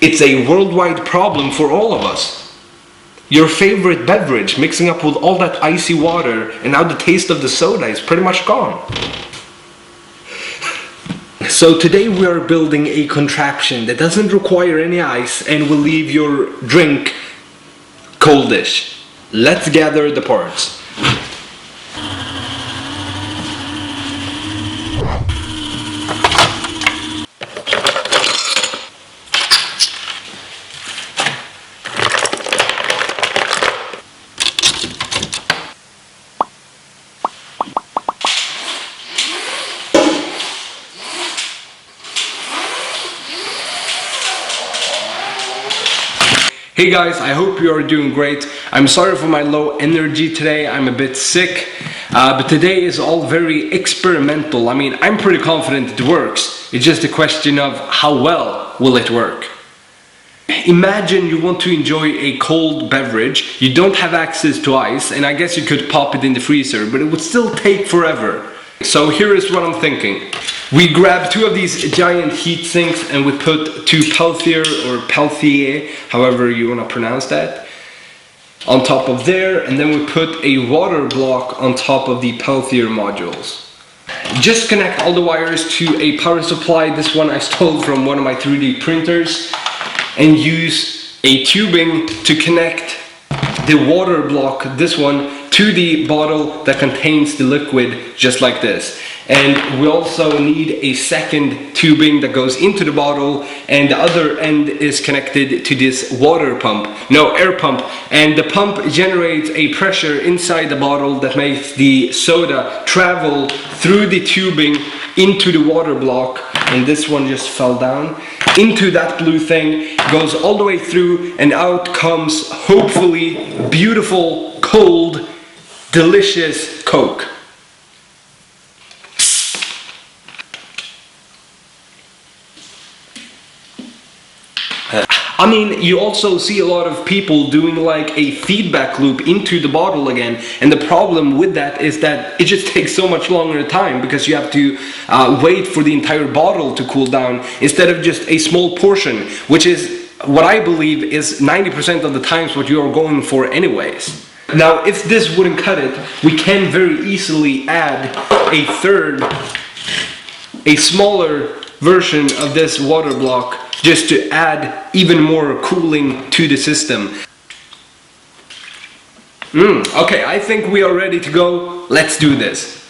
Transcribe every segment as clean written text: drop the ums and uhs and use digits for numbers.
It's a worldwide problem for all of us. Your favorite beverage mixing up with all that icy water, and now the taste of the soda is pretty much gone. So today we are building a contraption that doesn't require any ice and will leave your drink coldish. Let's gather the parts. Hey guys, I hope you are doing great. I'm sorry for my low energy today, I'm a bit sick, but today is all very experimental. I mean, I'm pretty confident it works. It's just a question of how well will it work. Imagine you want to enjoy a cold beverage, you don't have access to ice, and I guess you could pop it in the freezer, but it would still take forever. So here is what I'm thinking. We grab two of these giant heat sinks and we put two Peltier or Peltier, however you want to pronounce that, on top of there, and then we put a water block on top of the Peltier modules. Just connect all the wires to a power supply. This one I stole from one of my 3D printers, and use a tubing to connect the water block, this one, to the bottle that contains the liquid, just like this. And we also need a second tubing that goes into the bottle, and the other end is connected to this water pump, no, air pump, and the pump generates a pressure inside the bottle that makes the soda travel through the tubing into the water block, and this one just fell down into that blue thing, goes all the way through, and out comes hopefully beautiful, cold, delicious Coke. I mean, you also see a lot of people doing like a feedback loop into the bottle again, and the problem with that is that it just takes so much longer time because you have to wait for the entire bottle to cool down instead of just a small portion, which is what I believe is 90% of the times what you are going for anyways. Now, if this wouldn't cut it, we can very easily add a third, a smaller version of this water block, just to add even more cooling to the system. Okay, I think we are ready to go. Let's do this.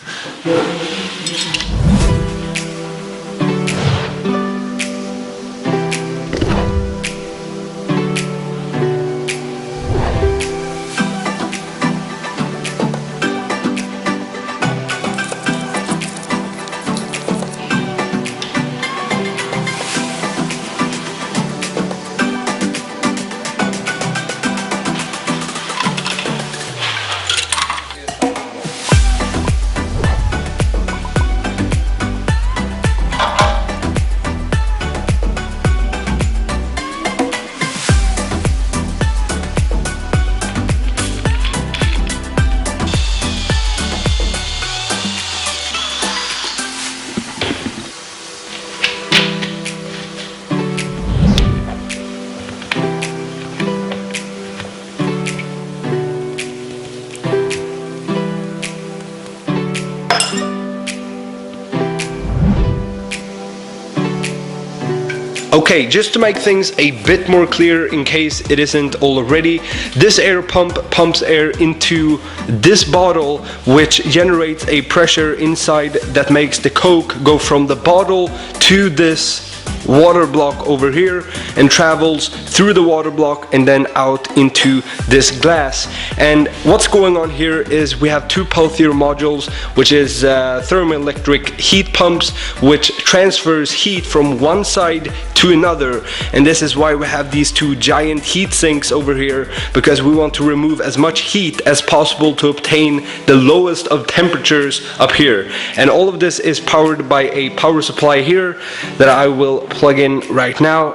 Okay, just to make things a bit more clear in case it isn't already, this air pump pumps air into this bottle, which generates a pressure inside that makes the Coke go from the bottle to this water block over here and travels through the water block and then out into this glass. And what's going on here is we have two Peltier modules, which is thermoelectric heat pumps, which transfers heat from one side to another, and this is why we have these two giant heat sinks over here, because we want to remove as much heat as possible to obtain the lowest of temperatures up here. And all of this is powered by a power supply here that I will plug in right now.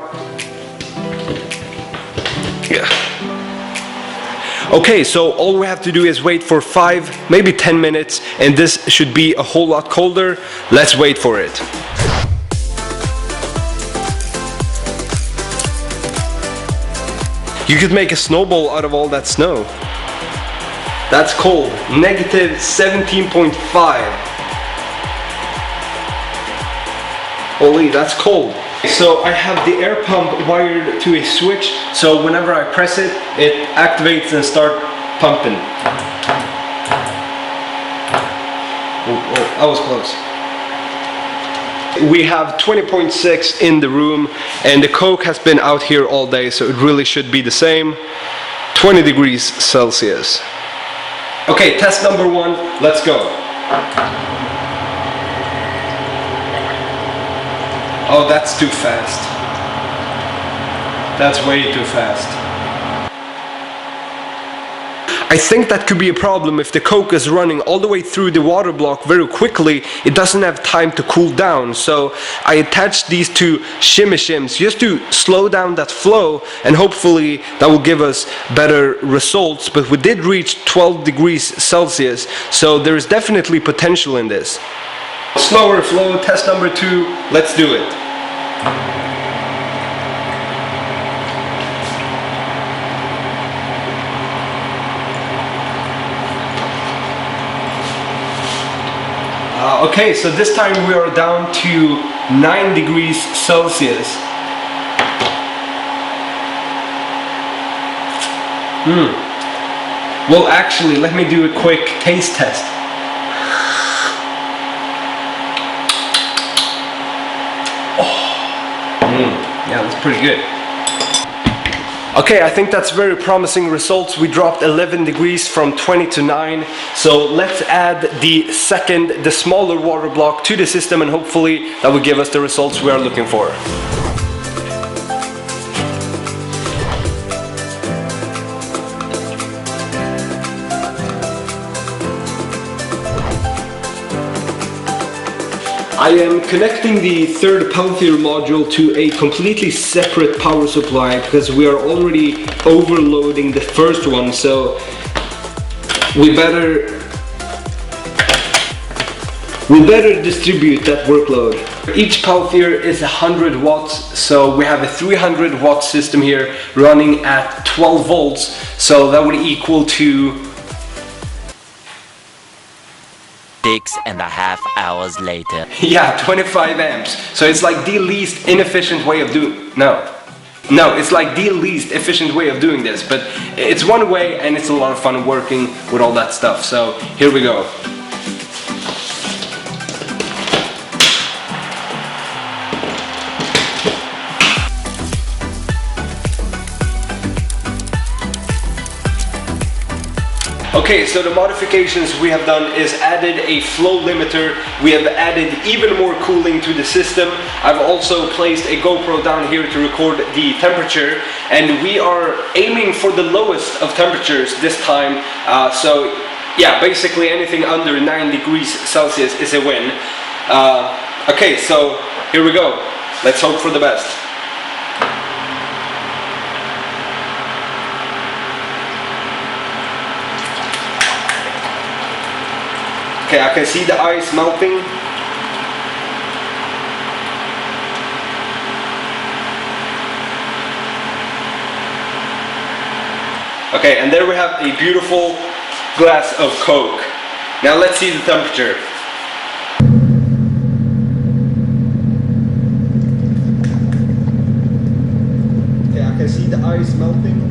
Okay, so all we have to do is wait for 5, maybe 10 minutes, and this should be a whole lot colder. Let's wait for it. You could make a snowball out of all that snow. That's cold. Negative 17.5. Holy, that's cold. So I have the air pump wired to a switch, so whenever I press it, it activates and starts pumping. Oh, that was close. We have 20.6 in the room, and the Coke has been out here all day, so it really should be the same. 20 degrees Celsius. Okay, test number 1, let's go. Oh, that's too fast. That's way too fast. I think that could be a problem if the Coke is running all the way through the water block very quickly. It doesn't have time to cool down. So I attached these two shimmy shims just to slow down that flow, and hopefully that will give us better results. But we did reach 12 degrees Celsius, so there is definitely potential in this. Slower flow, test number 2, let's do it. Okay, so this time we are down to 9 degrees Celsius. Well, actually, let me do a quick taste test. Yeah, that's pretty good. Okay, I think that's very promising results. We dropped 11 degrees from 20 to 9. So let's add the smaller water block to the system, and hopefully that will give us the results we are looking for. I am connecting the third Peltier module to a completely separate power supply because we are already overloading the first one, so we better distribute that workload. Each Peltier is 100 watts, so we have a 300 watt system here running at 12 volts, so that would equal to 6.5 hours later. Yeah, 25 amps. So it's like the least inefficient way of doing... No, it's like the least efficient way of doing this, but it's one way and it's a lot of fun working with all that stuff. So here we go. Okay, so the modifications we have done is added a flow limiter. We have added even more cooling to the system. I've also placed a GoPro down here to record the temperature, and we are aiming for the lowest of temperatures this time. So yeah, basically anything under 9 degrees Celsius is a win. Okay, so here we go. Let's hope for the best. Okay, I can see the ice melting. Okay, and there we have a beautiful glass of Coke. Now let's see the temperature. Okay, I can see the ice melting.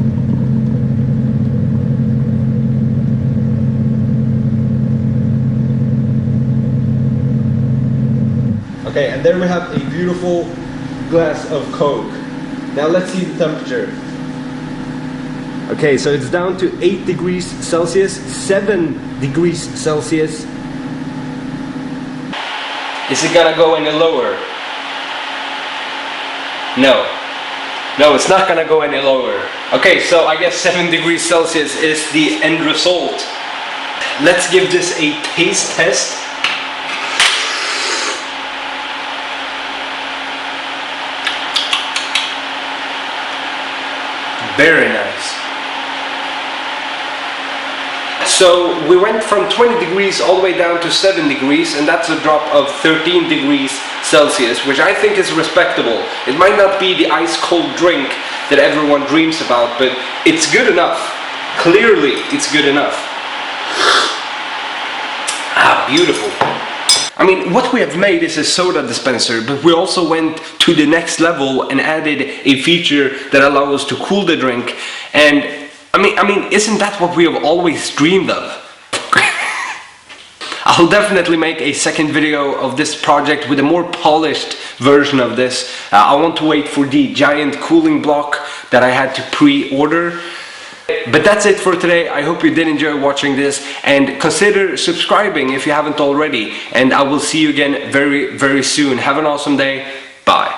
Okay, and there we have a beautiful glass of Coke. Now let's see the temperature. Okay, so it's down to 8 degrees Celsius, 7 degrees Celsius. Is it gonna go any lower? No. No, it's not gonna go any lower. Okay, so I guess 7 degrees Celsius is the end result. Let's give this a taste test. Very nice. So we went from 20 degrees all the way down to 7 degrees, and that's a drop of 13 degrees Celsius, which I think is respectable. It might not be the ice cold drink that everyone dreams about, but it's good enough. Clearly, it's good enough. Ah, beautiful. I mean, what we have made is a soda dispenser, but we also went to the next level and added a feature that allows us to cool the drink. And I mean, isn't that what we have always dreamed of? I'll definitely make a second video of this project with a more polished version of this. I want to wait for the giant cooling block that I had to pre-order. But that's it for today. I hope you did enjoy watching this, and consider subscribing if you haven't already. And I will see you again very, very soon. Have an awesome day. Bye.